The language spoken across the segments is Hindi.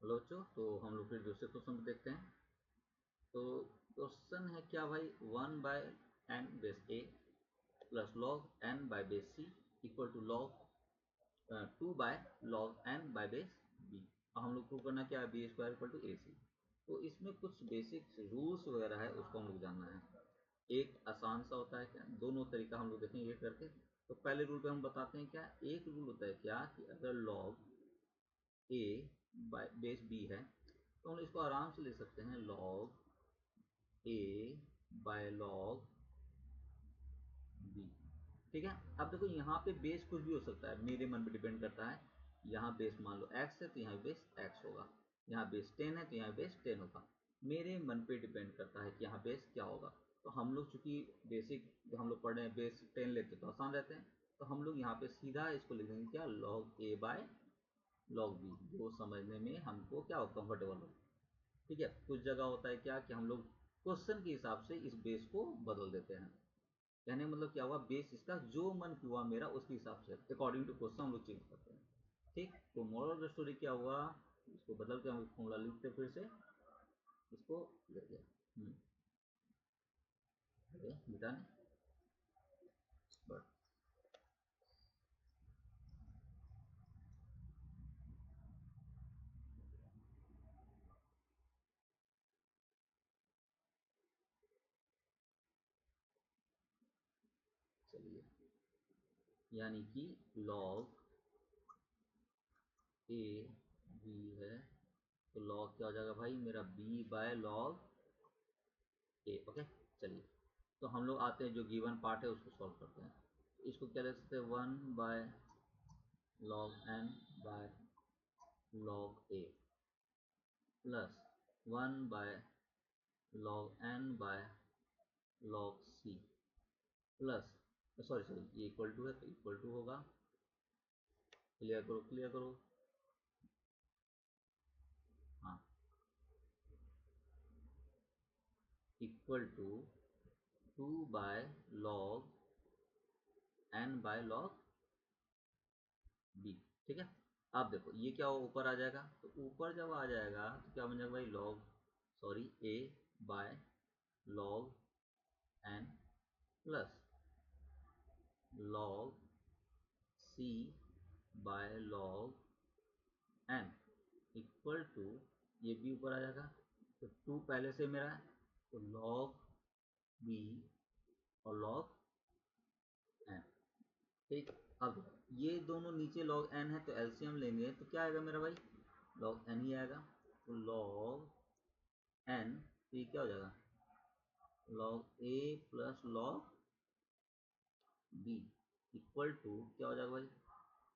हेलो बच्चों, तो हम लोग फिर दूसरे क्वेश्चन को देखते हैं। तो क्वेश्चन है क्या भाई, 1/n base a plus log n by base c equal to log 2/log n by base b। हम लोग प्रूव करना क्या है, B square equal to A C. तो इसमें कुछ बेसिक रूल्स वगैरह है, उसको हम लोग जानना है। एक आसान सा होता है क्या, दोनों तरीका हम लोग देखेंगे करके। तो पहले रूल पे हम बताते हैं क्या, एक रूल होता है क्या कि अगर log A by base B है तो हम इसको आराम से ले सकते हैं log A by log B. ठीक है। अब देखो यहाँ पे बेस कुछ भी हो सकता है, मेरे मन पे डिपेंड करता है। यहाँ बेस मान लो x है तो यहाँ बेस x होगा, यहाँ बेस 10 है तो यहाँ बेस 10 होगा। मेरे मन पे डिपेंड करता है कि यहाँ बेस क्या होगा। तो हम लोग चूंकि बेसिक जो हम लोग पढ़ रहे हैं बेस 10 लेते तो आसान रहते हैं, तो हम लोग यहाँ पे सीधा इसको लिख देंगे क्या, log A by log B, जो समझने में हमको क्या हो, कंफर्टेबल हो। ठीक है। कुछ जगह होता है क्या कि हम लोग क्वेश्चन के हिसाब से इस बेस को बदल देते हैं। कहने का मतलब क्या हुआ, बेस इसका जो मन हुआ मेरा उसके हिसाब से अकॉर्डिंग टू क्वेश्चन हम लोग चेंज करते हैं। ठीक। तो मोरल ऑफ द स्टोरी क्या हुआ, इसको बदल के हम फॉर्मूला लिखते फिर से, इसको लेते हैं मिटाने। बट चलिए, यानी कि लॉग ए बी है तो लॉग क्या हो जाएगा भाई मेरा, B by log A. Okay. चलिए, तो हम लोग आते हैं जो गिवन पार्ट है उसको सॉल्व करते हैं। तो इसको क्या लिख सकते हैं, 1/log n/log a plus 1/log n/log c plus, sorry sorry, ये इक्वल टू है तो इक्वल टू होगा। क्लियर करो क्लियर करो। हाँ, equal to 2/log n/log b। ठीक है। अब देखो ये क्या हो, ऊपर आ जाएगा, तो ऊपर जब आ जाएगा तो क्या बन जाएगा भाई, log sorry a by log n plus log c by log n equal to, ये भी ऊपर आ जाएगा तो 2 पहले से मेरा है तो लॉग b और लॉग n। ठीक। अब ये दोनों नीचे लॉग n है तो एलसीएम लेंगे तो क्या आएगा मेरा भाई, लॉग n ही आएगा। तो लॉग n, तो ये क्या हो जाएगा, log a plus log b equal to क्या हो जाएगा भाई,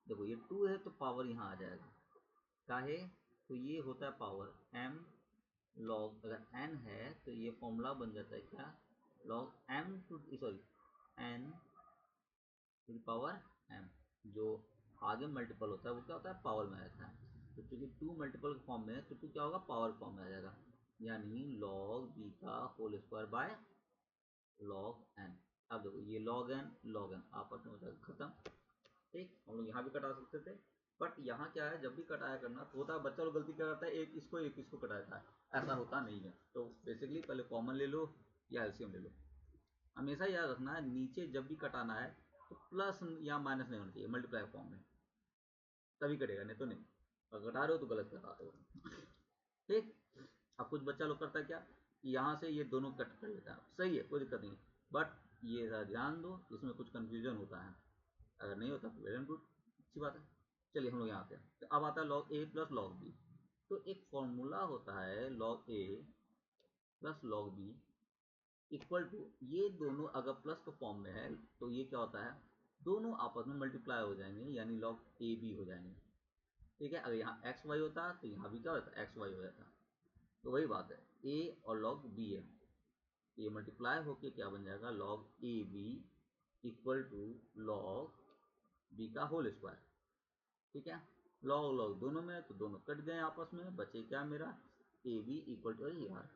देखो ये 2 है तो पावर यहाँ आ जाएगा, काहे, तो ये होता है पावर m लॉग, अगर n है तो ये फॉर्मूला बन जाता है क्या, log m to sorry n to the power m। जो आगे मल्टीपल होता है वो क्या होता है, पावर में रहता है। तो चूंकि 2 मल्टीपल फॉर्म में है तो 2 क्या होगा, पावर फॉर्म में आ जाएगा, यानी लॉग b का whole square by log n। अब देखो ये लॉग n आपस में हो जाएगा खत्म। ठीक। हम लोग यहाँ भी कटा सकते थे, बट यहाँ क्या है, जब भी कटाया करना तो होता है बच्चा लोग गलती क्या करता है, एक इसको कटा देता है, ऐसा होता नहीं है। तो बेसिकली पहले कॉमन ले लो या एलसीएम ले लो। हमेशा याद रखना है, नीचे जब भी कटाना है तो प्लस या माइनस नहीं होना चाहिए, मल्टीप्लाई फॉर्म में, तभी कटेगा, नहीं तो नहीं। अगर कटा रहे हो तो गलत कटा रहे हो। ठीक। अब कुछ बच्चा लोग करता है क्या, यहाँ से ये दोनों कट कर लेता है, सही है कोई दिक्कत नहीं, बट ये ध्यान दो इसमें कुछ कंफ्यूजन होता है, अगर नहीं होता तो वेल एंड गुड, अच्छी बात है। चलिए हम लोग यहाँ आते हैं, तो अब आता है log A plus log B. तो एक फॉर्मूला होता है log A plus log B equal to, ये दोनों अगर प्लस के फॉर्म में है तो ये क्या होता है, दोनों आपस में मल्टीप्लाई हो जाएंगे यानी लॉग ए बी हो जाएंगे। ठीक है। अगर यहाँ एक्स वाई होता तो यहाँ भी क्या होता, एक्स वाई हो जाता। तो वही बात है, ए और लॉग बी है, ये मल्टीप्लाई होके क्या बन जाएगा, log A B equal to log B का होल स्क्वायर। ठीक है। लॉग लॉग दोनों में तो दोनों कट गए आपस में, बचे क्या मेरा, ए बी इक्वल टू, अरे यार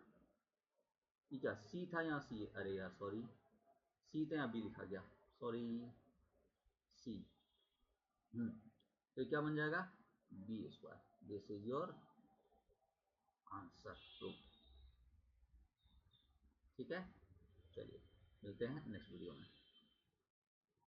ये क्या सी था, यहाँ सी, अरे यार सॉरी, सी था यहाँ बी लिखा गया, सॉरी, सी। तो क्या बन जाएगा, B square, this is your answer proof. ठीक है, चलिए मिलते हैं नेक्स्ट वीडियो में।